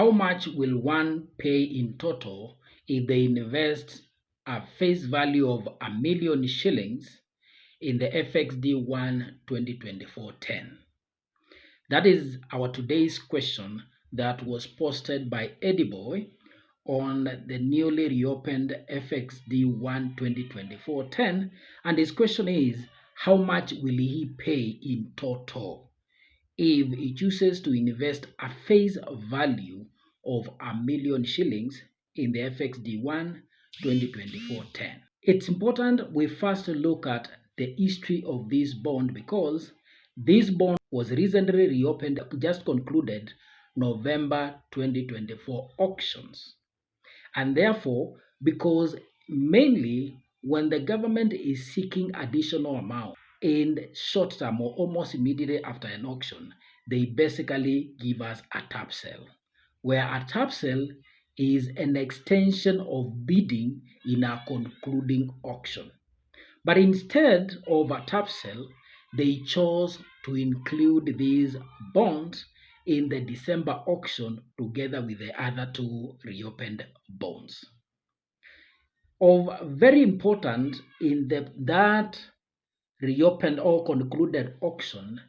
how much will one pay in total if they invest a face value of £1,000,000 in the FXD1 2024-10? That is our today's question that was posted by Eddie Boy on the newly reopened FXD1 2024-10, and his question is, how much will he pay in total if he chooses to invest a face value of £1,000,000 in the FXD1 2024-10? It's important we first look at the history of this bond, because this bond was recently reopened, just concluded November 2024 auctions. And therefore, because mainly when the government is seeking additional amount in short term or almost immediately after an auction, they basically give us a tap sale, where a tap sale is an extension of bidding in a concluding auction. But instead of a tap sale, they chose to include these bonds in the December auction together with the other two reopened bonds. Of very important in that reopened or concluded auction,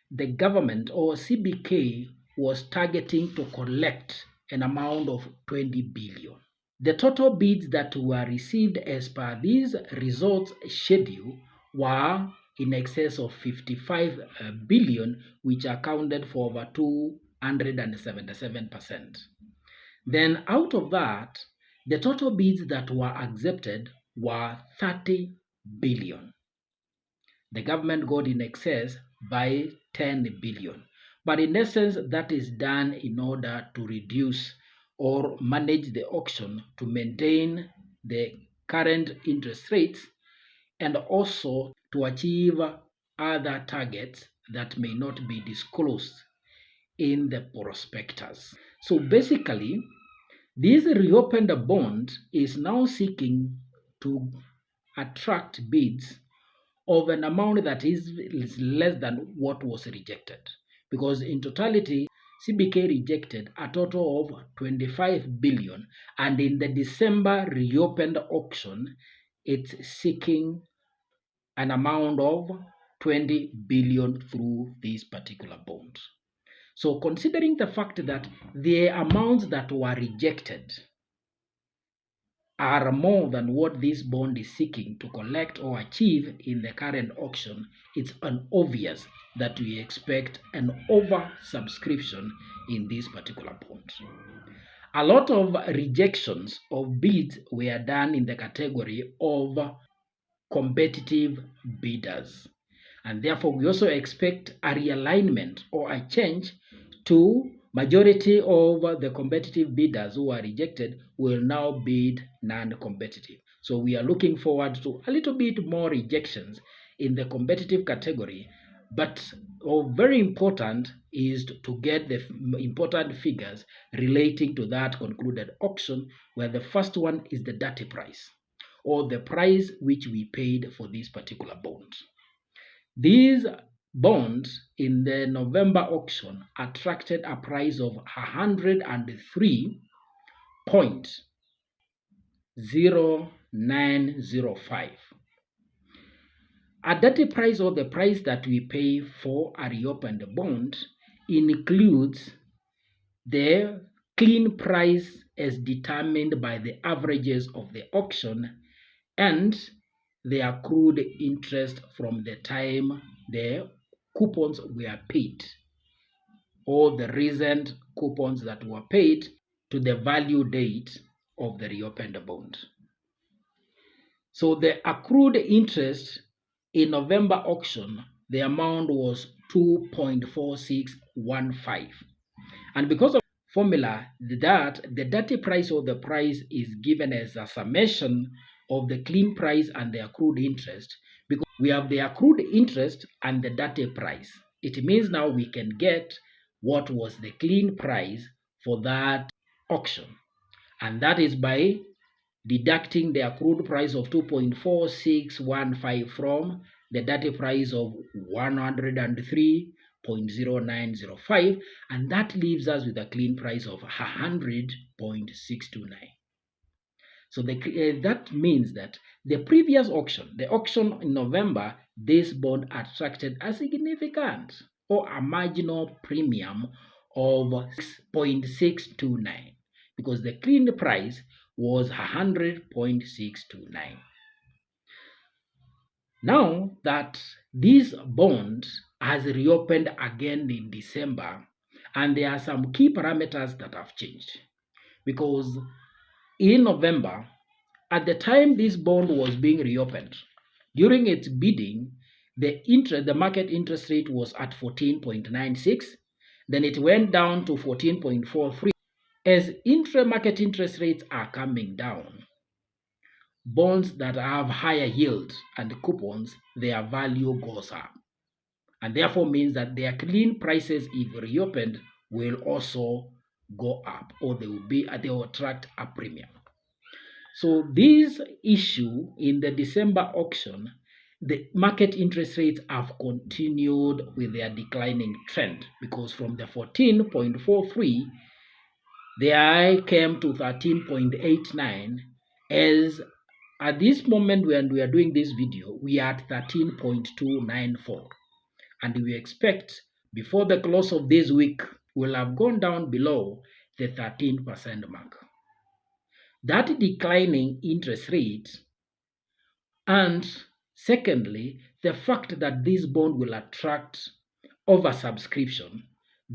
the government or CBK was targeting to collect an amount of 20 billion. The total bids that were received as per these results schedule were in excess of 55 billion, which accounted for over 277%. Then out of that, the total bids that were accepted were 30 billion. The government got in excess by 10 billion. But in essence, that is done in order to reduce or manage the auction to maintain the current interest rates and also to achieve other targets that may not be disclosed in the prospectus. So basically, this reopened bond is now seeking to attract bids of an amount that is less than what was rejected. Because in totality, CBK rejected a total of 25 billion, and in the December reopened auction, it's seeking an amount of 20 billion through this particular bond. So considering the fact that the amounts that were rejected are more than what this bond is seeking to collect or achieve in the current auction, it's obvious that we expect an oversubscription in this particular bond. A lot of rejections of bids were done in the category of competitive bidders, and therefore we also expect a realignment or a change to majority of the competitive bidders who are rejected will now bid non-competitive. So we are looking forward to a little bit more rejections in the competitive category, but very important is to get the important figures relating to that concluded auction, where the first one is the dirty price, or the price which we paid for this particular bond. These bonds in the November auction attracted a price of 103.0905. A dirty price, or the price that we pay for a reopened bond, includes the clean price as determined by the averages of the auction and the accrued interest from the time the coupons were paid, or the recent coupons that were paid to the value date of the reopened bond. So the accrued interest in November auction, the amount was 2.4615. And because of formula that the dirty price or the price is given as a summation of the clean price and the accrued interest, because we have the accrued interest and the dirty price. It means now we can get what was the clean price for that auction, and that is by deducting the accrued price of 2.4615 from the dirty price of 103 0.0905, and that leaves us with a clean price of 100.629. So that means that the previous auction, the auction in November, this bond attracted a significant or a marginal premium of 6.629 because the clean price was 100.629. Now that this bond has reopened again in December, and there are some key parameters that have changed because in November, at the time this bond was being reopened, during its bidding, the market interest rate was at 14.96, then it went down to 14.43. As market interest rates are coming down, bonds that have higher yield and coupons, their value goes up, and therefore means that their clean prices, if reopened, will also go up, or they will attract a premium. So this issue in the December auction, the market interest rates have continued with their declining trend because from the 14.43, the high came to 13.89. As at this moment when we are doing this video, we are at 13.294, and we expect before the close of this week will have gone down below the 13% mark. That declining interest rate, and secondly, the fact that this bond will attract oversubscription,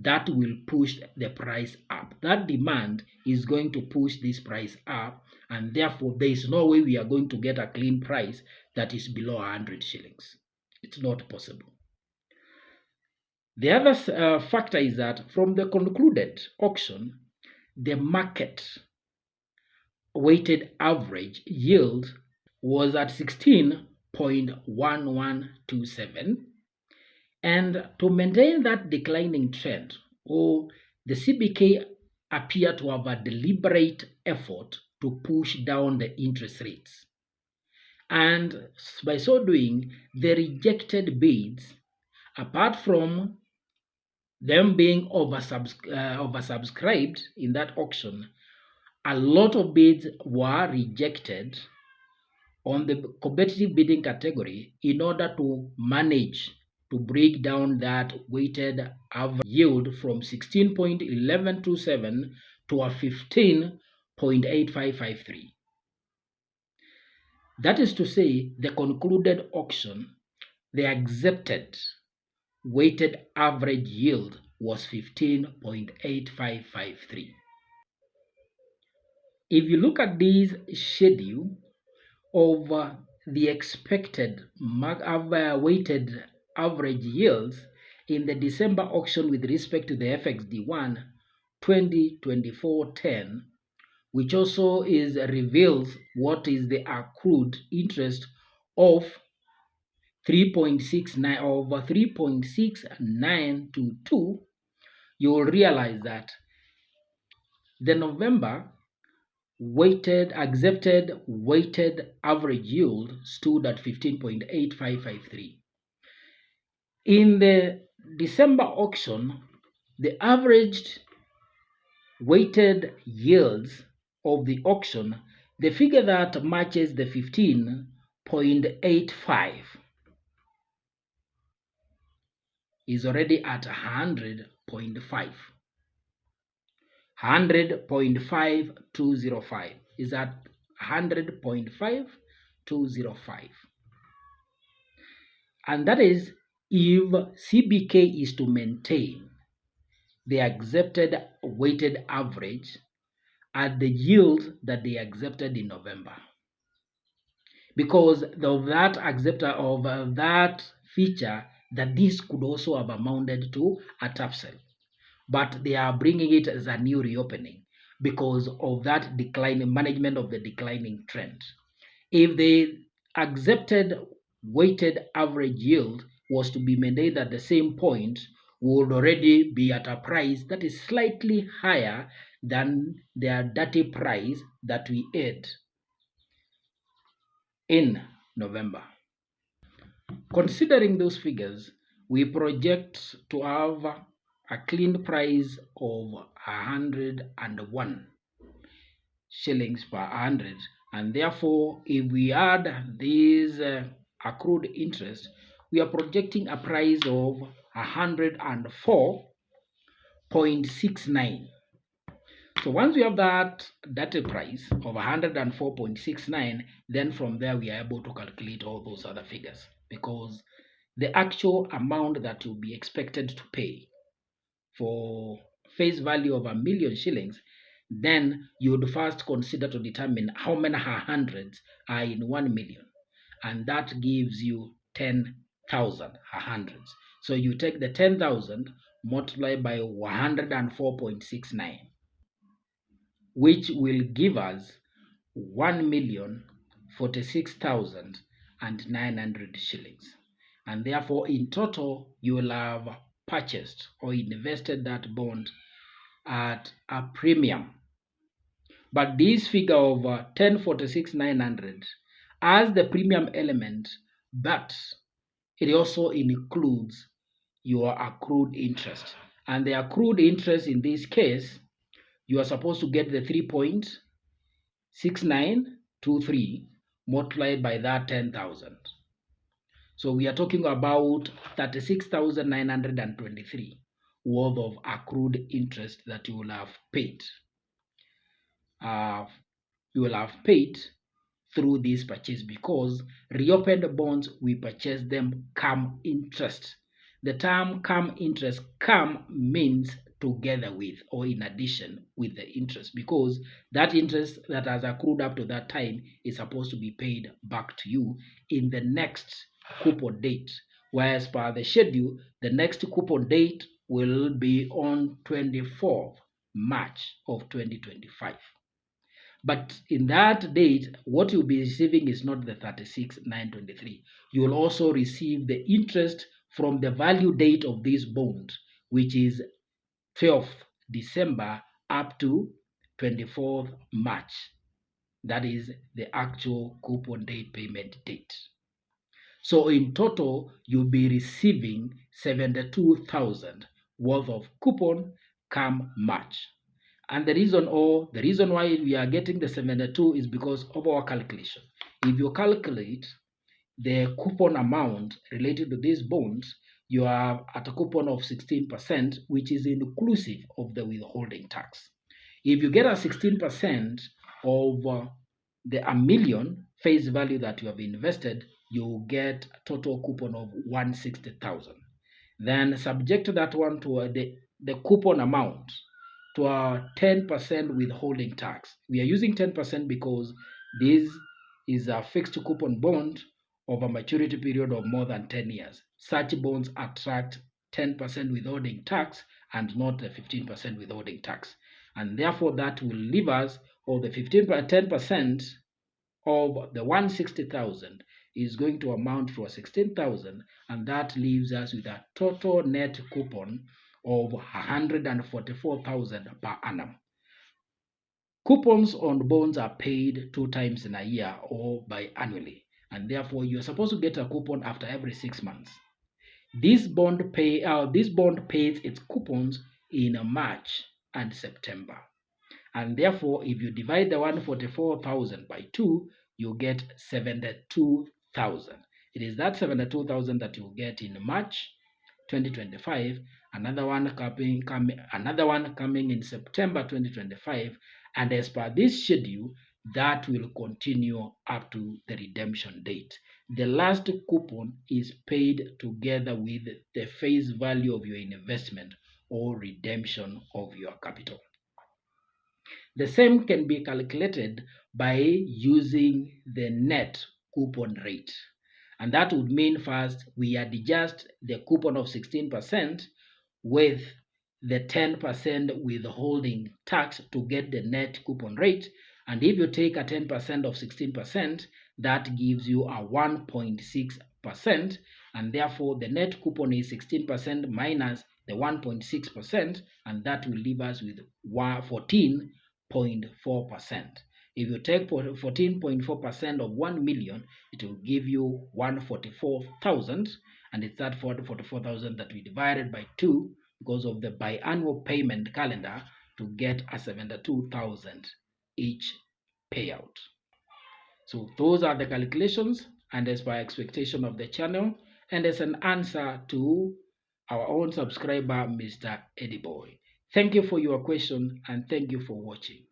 that will push the price up. That demand is going to push this price up, and therefore there is no way we are going to get a clean price that is below 100 shillings. It's not possible. The other factor is that from the concluded auction, the market weighted average yield was at 16.1127, and to maintain that declining trend, the CBK appeared to have a deliberate effort to push down the interest rates, and by so doing, the rejected bids, apart from them being oversubscribed in that auction, a lot of bids were rejected on the competitive bidding category in order to manage to break down that weighted average yield from 16.1127 to a 15.8553. That is to say, the concluded auction, the accepted weighted average yield was 15.8553. If you look at this schedule of the expected weighted average yields in the December auction with respect to the FXD1 2024-10, which also reveals what is the accrued interest of 3.69 over 3.6922, you will realize that the November accepted weighted average yield stood at 15.8553. In the December auction, the averaged weighted yields of the auction, the figure that matches the 15.85 is already at 100.5. 100.5205 is at 100.5205. And that is if CBK is to maintain the accepted weighted average at the yield that they accepted in November. Because of that feature, that this could also have amounted to a tap sale. But they are bringing it as a new reopening because of that management of the declining trend. If the accepted weighted average yield was to be maintained at the same point, would already be at a price that is slightly higher than their dirty price that we had in November. Considering those figures, we project to have a clean price of 101 shillings per 100, and therefore if we add this accrued interest, we are projecting a price of 104.69. So once we have that data price of 104.69, then from there we are able to calculate all those other figures, because the actual amount that you'll be expected to pay for face value of 1,000,000 shillings, then you would first consider to determine how many hundreds are in 1,000,000, and that gives you 10,000 hundreds. So you take the 10,000 multiplied by 104.69, which will give us 1,046,900 shillings. And therefore, in total, you will have purchased or invested that bond at a premium. But this figure of 1046,900 as the premium element, but it also includes your accrued interest. And the accrued interest in this case, you are supposed to get the 3.6923 multiplied by that 10,000. So we are talking about 36,923 worth of accrued interest that you will have paid. Through this purchase, because reopened bonds, we purchase them come interest. The term come interest, come means together with or in addition with the interest, because that interest that has accrued up to that time is supposed to be paid back to you in the next coupon date, whereas per the schedule, the next coupon date will be on 24th March of 2025. But in that date, what you'll be receiving is not the 36,923. You will also receive the interest from the value date of this bond, which is 12th December up to 24th March. That is the actual coupon date payment date. So in total, you'll be receiving 72,000 worth of coupon come March. And the reason why we are getting the 72 is because of our calculation. If you calculate the coupon amount related to these bonds, you are at a coupon of 16%, which is inclusive of the withholding tax. If you get a 16% of the 1,000,000 face value that you have invested, you get a total coupon of 160,000. Then subject that one to the coupon amount to a 10% withholding tax. We are using 10% because this is a fixed coupon bond of a maturity period of more than 10 years. Such bonds attract 10% withholding tax and not the 15% withholding tax. And therefore that will leave us, or the 10% of the 160,000 is going to amount to a 16,000, and that leaves us with a total net coupon of 144,000 per annum. Coupons on bonds are paid 2 times in a year or biannually, and therefore you are supposed to get a coupon after every 6 months. This bond pays its coupons in March and September. And therefore, if you divide the 144,000 by 2, you get 72,000. It is that 72,000 that you get in March 2025, another one coming in September 2025, and as per this schedule, that will continue up to the redemption date. The last coupon is paid together with the face value of your investment or redemption of your capital. The same can be calculated by using the net coupon rate. And that would mean first we adjust the coupon of 16% with the 10% withholding tax to get the net coupon rate. And if you take a 10% of 16%, that gives you a 1.6%. And therefore the net coupon is 16% minus the 1.6%, and that will leave us with 14.4%. If you take 14.4% of 1,000,000, it will give you 144,000, and it's that 44,000 that we divided by 2 because of the biannual payment calendar to get a 72,000 each payout. So those are the calculations, and as per expectation of the channel, and as an answer to our own subscriber, Mr. Eddie Boy. Thank you for your question, and thank you for watching.